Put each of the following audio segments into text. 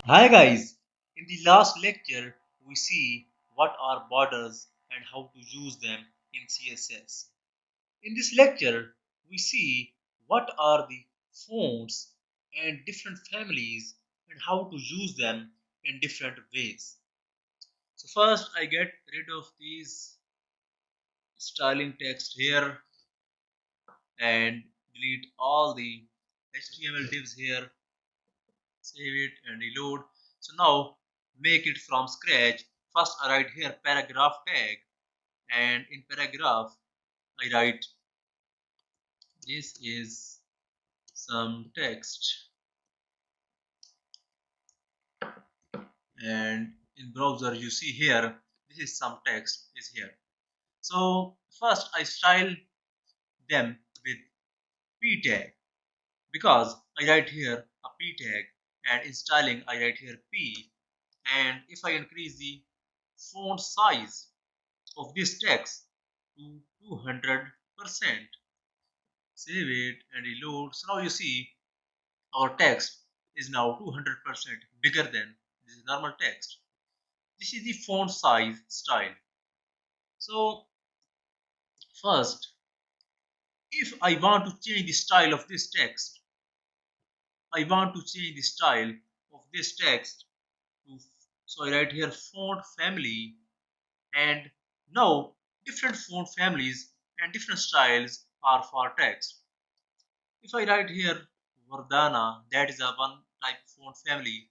Hi guys, in the last lecture we see what are borders and how to use them in CSS. In this lecture we see what are the fonts and different families and how to use them in different ways. So first I get rid of these styling text here and delete all the HTML divs here, save it and reload. So now make it from scratch. First I write here paragraph tag, and in paragraph I write this is some text, and in browser you see here this is some text is here. So first I style them with p tag because I write here a p tag, and in styling I write here p, and if I increase the font size of this text to 200%, save it and reload. So now you see our text is now 200% bigger than this normal text. This is the font size style. So first, if I want to change the style of this text, I want to change the style of this text to, so I write here font family, and now different font families and different styles are for text. If I write here Vardhana, that is a one type font family,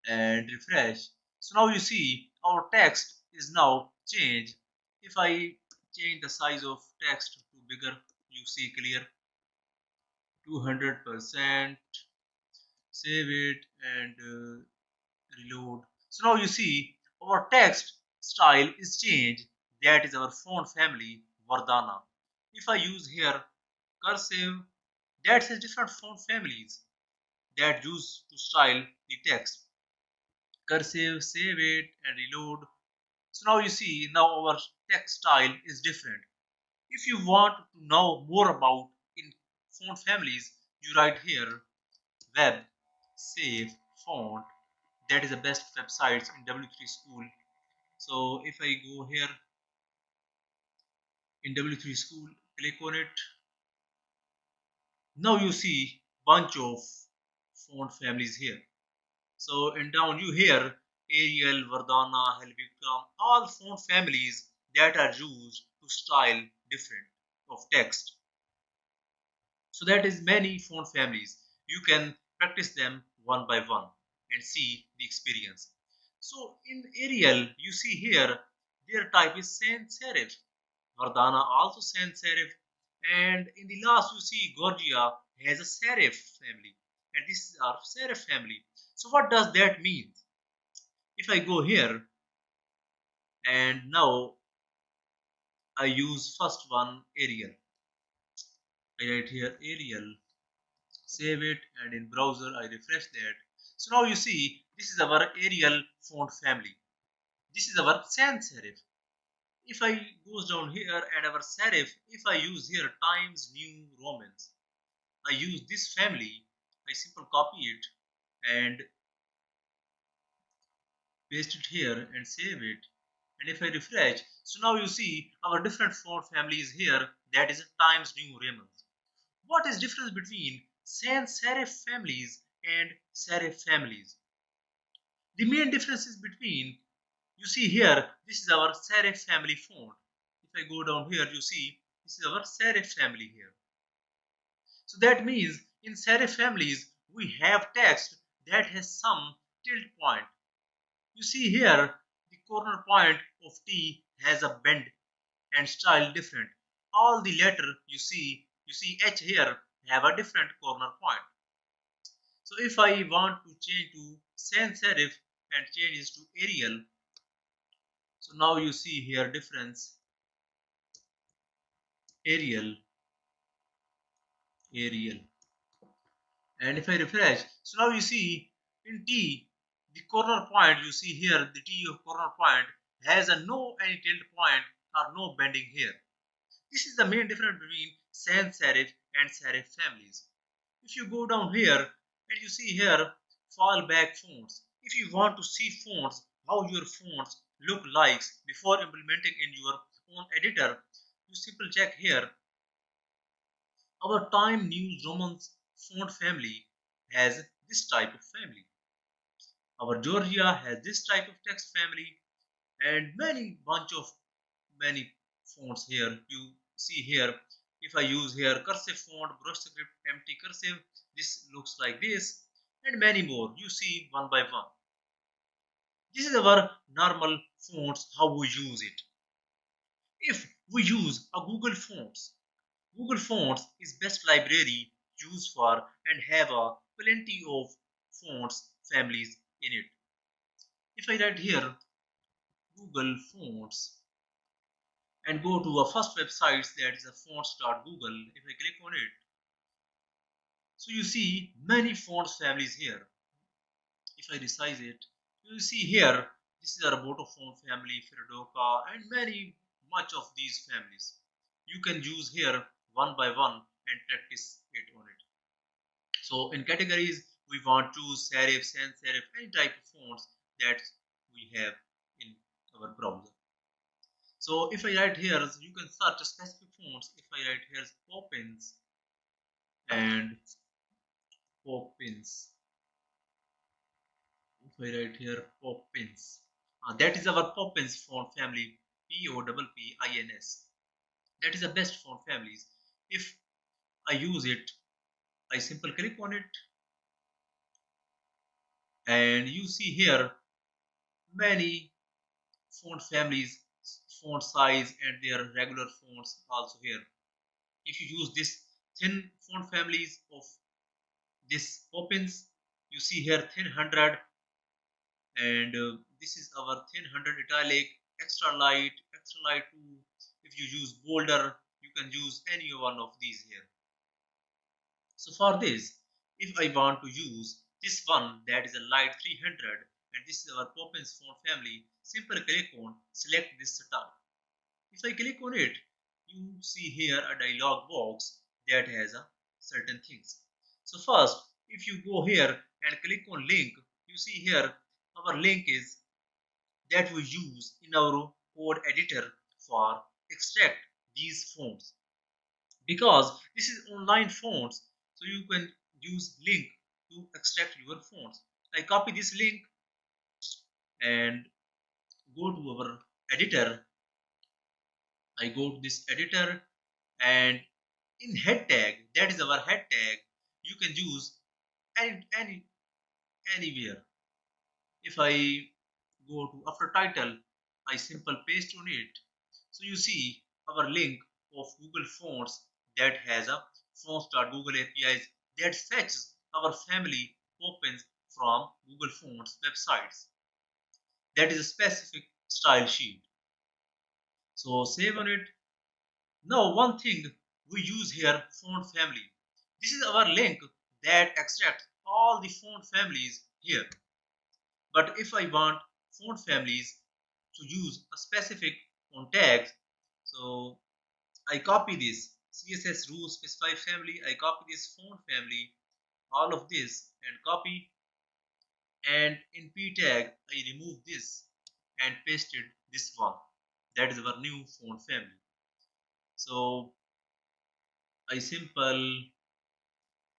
and refresh. So now you see our text is now changed. If I change the size of text to bigger, you see clear 200%, save it and reload. So now you see our text style is changed. That is our font family Vardhana. If I use here cursive, that has different font families that use to style the text. Cursive, save it and reload. So now you see now our text style is different. If you want to know more about in font families, you write here web save font. That is the best websites in W3 school. So if I go here in W3 school, click on it. Now you see bunch of font families here. So and down you hear Arial, Vardhana, Helvetica, all font families that are used to style different of text. So that is many font families. You can practice them one by one and see the experience. So in Arial, you see here their type is sans serif. Vardhana also sans serif, and in the last you see Gorgia has a serif family, and this is our serif family. So what does that mean? If I go here and now I use first one Arial, I write here Arial, save it, and in browser I refresh that. So now you see this is our Arial font family. This is our sans serif. If I goes down here and our serif, if I use here Times New Romans, I use this family, I simply copy it and paste it here and save it. And if I refresh, so now you see our different font families here, that is Times New Romans. What is difference between sans serif families and serif families? The main difference is between, you see here, this is our serif family font. If I go down here, you see this is our serif family here. So that means in serif families, we have text that has some tilt point. You see here, the corner point of T has a bend and style different. All the letter you see H here have a different corner point. So if I want to change to sans serif and change this to Arial, so now you see here difference Arial, Arial. And if I refresh, so now you see in T, the corner point you see here, the T of corner point has a no any tilt point or no bending here. This is the main difference between sans serif and serif families. If you go down here and you see here fallback fonts. If you want to see fonts, how your fonts look like before implementing in your own editor, you simply check here. Our Time New Roman font family has this type of family. Our Georgia has this type of text family, and many bunch of many fonts here. You see here, if I use here cursive font, brush script, empty cursive, this looks like this, and many more. You see one by one. This is our normal fonts, how we use it. If we use a Google Fonts is best library used for and have a plenty of fonts families in it. If I write here Google Fonts and go to a first website that is a fonts.google, if I click on it, so you see many fonts families here. If I resize it, you see here this is a Roboto font family, Fredoka, and many much of these families. You can use here one by one and practice it on it. So in categories, we want to choose serif, sans serif, any type of fonts that we have in our browser. So if I write here, you can search specific fonts. If I write here Poppins and Poppins, if I write here Poppins, that is our Poppins font family, Poppins. That is the best font families. If I use it, I simply click on it, and you see here many font families, font size, and their regular fonts also here. If you use this thin font families of this Poppins, you see here thin 100, and this is our thin 100 italic, extra light 2. If you use bolder, you can use any one of these here. So for this, if I want to use this one that is a light 300, and this is our Poppins font family, simply click on select this style. If I click on it, you see here a dialog box that has a certain things. So first, if you go here and click on link, you see here our link is that we use in our code editor for extract these fonts, because this is online fonts, so you can use link to extract your fonts. I copy this link and go to our editor. I go to this editor, and in head tag, that is our head tag, you can use anywhere. If I go to after title, I simple paste on it. So you see our link of Google Fonts that has a fonts.google APIs that fetches our family opens from Google Fonts websites. That is a specific style sheet. So save on it. Now one thing we use here font family. This is our link that extracts all the font families here. But if I want font families to use a specific font tags, so I copy this CSS rules specify family, I copy this font family, all of this and copy, and in p tag I remove this and pasted this one. That is our new font family. So I simple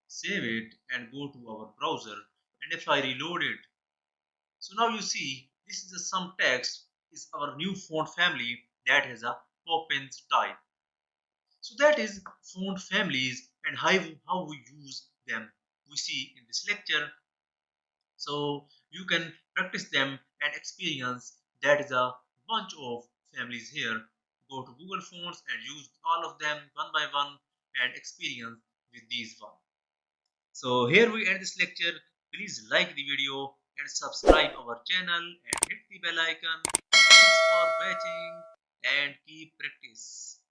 save it and go to our browser, and if I reload it, so now you see this is a some text is our new font family that has a Poppins type. So that is font families and how we use them we see in this lecture. So you can practice them and experience that is a bunch of families here. Go to Google Fonts and use all of them one by one and experience with these one. So here we end this lecture. Please like the video and subscribe our channel and hit the bell icon. Thanks for watching and keep practice.